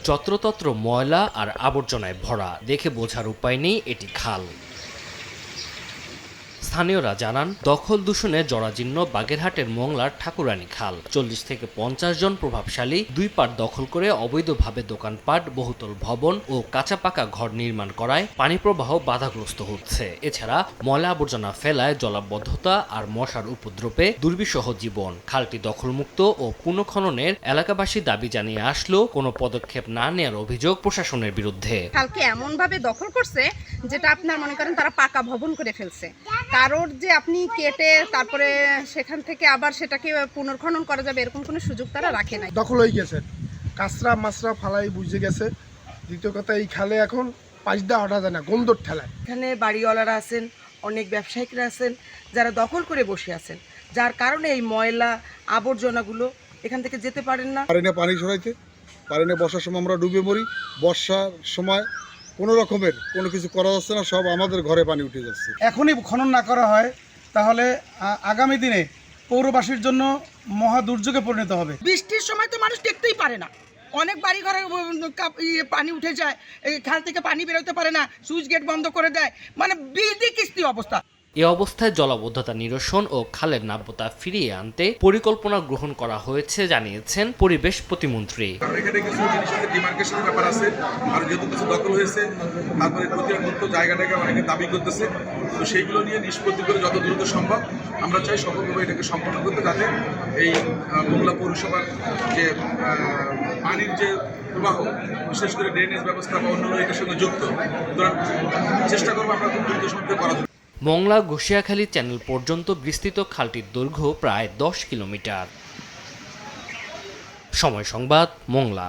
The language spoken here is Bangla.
যত্রতত্র ময়লা আর আবর্জনায় ভরা, দেখে বোঝার উপায় নেই এটি খাল। স্থানীয়রা জানান, দখল দূষণে জরাজীর্ণ বাগেরহাটের মংলার ঠাকুরানী খাল 40 থেকে 50 জন প্রভাবশালী দুই পাড় দখল করে অবৈধভাবে দোকানপাট, বহুতল ভবন ও কাঁচা পাকা ঘর নির্মাণ করায় পানি প্রবাহ বাধাগ্রস্ত হচ্ছে। এছাড়া ময়লা আবর্জনা ফেলায় জলাবদ্ধতা আর মশার উপদ্রবে দুর্বিষহ জীবন। খালটি দখলমুক্ত ও পুনঃখননের এলাকাবাসী দাবি জানিয়ে আসলেও কোনো পদক্ষেপ না নেওয়ার অভিযোগ প্রশাসনের বিরুদ্ধে। খালকে এমন ভাবে দখল করছে যেটা আপনার মনে করেন তারা পাকা ভবন করে ফেলছে। কারোর যে আপনি কেটে তারপরে সেখান থেকে আবার সেটাকে পুনর্খনন করা যাবে এরকম কোনো সুযোগ তারা রাখে নাই। দখল হয়ে গেছে, কাঁচরা মাছরা ফালাই বুঝে গেছে। দ্বিতীয় কথা, এই খালে এখন পাঁচদা হটা যায় না, গন্ধর ঠেলায়। এখানে বাড়িওয়ালারা আছেন, অনেক ব্যবসায়িকরা আছেন যারা দখল করে বসে আছেন, যার কারণে এই ময়লা আবর্জনাগুলো এখান থেকে যেতে পারেন না। পারি না পানি সরাইতে পারি না, বর্ষার সময় আমরা ডুবে মরি। বর্ষার সময় কোনো রকমের কোনো কিছু করা যাচ্ছে না, সব আমাদের ঘরে পানি উঠে যাচ্ছে। এখনই খনন না করা হয় তাহলে আগামী দিনে পৌরবাসীর জন্য মহা দুর্যোগে পরিণত হবে। বৃষ্টির সময় তো মানুষ দেখতেই পারে না, অনেক বাড়ি ঘরে পানি উঠে যায়, এই খাল থেকে পানি বেরোতে পারে না, সুইচ গেট বন্ধ করে দেয়, মানে বিলদি কিস্তি অবস্থা। এ অবস্থায় জলাবদ্ধতা নিরসন ও খালের নাব্যতা ফিরিয়ে আনতে পরিকল্পনা গ্রহণ করা হয়েছে জানিয়েছেন পরিবেশ প্রতিমন্ত্রী। এখানে কিছু জিনিসের ডিমার্কেশনের ব্যাপার আছে, আর যেহেতু কিছু দখল হয়েছে তারপরে প্রতিরক্ষিত জায়গাটাকে অনেকে দাবি করতেছে, তো সেইগুলো নিয়ে নিষ্পত্তি করে যত দ্রুত সম্ভব আমরা চাই সফলভাবে এটাকে সম্পন্ন করতে, যাতে এই মোংলা পৌরসভার যে পানির যে প্রবাহ, বিশেষ করে ড্রেনেজ ব্যবস্থা বা অন্যান্য এটার সঙ্গে যুক্ত, সুতরাং চেষ্টা করবো আমরা খুব দ্রুত সময় করা। মংলা ঘষিয়াখালী চ্যানেল পর্যন্ত বিস্তৃত খালটির দৈর্ঘ্য প্রায় 10 কিলোমিটার। সময় সংবাদ, মংলা।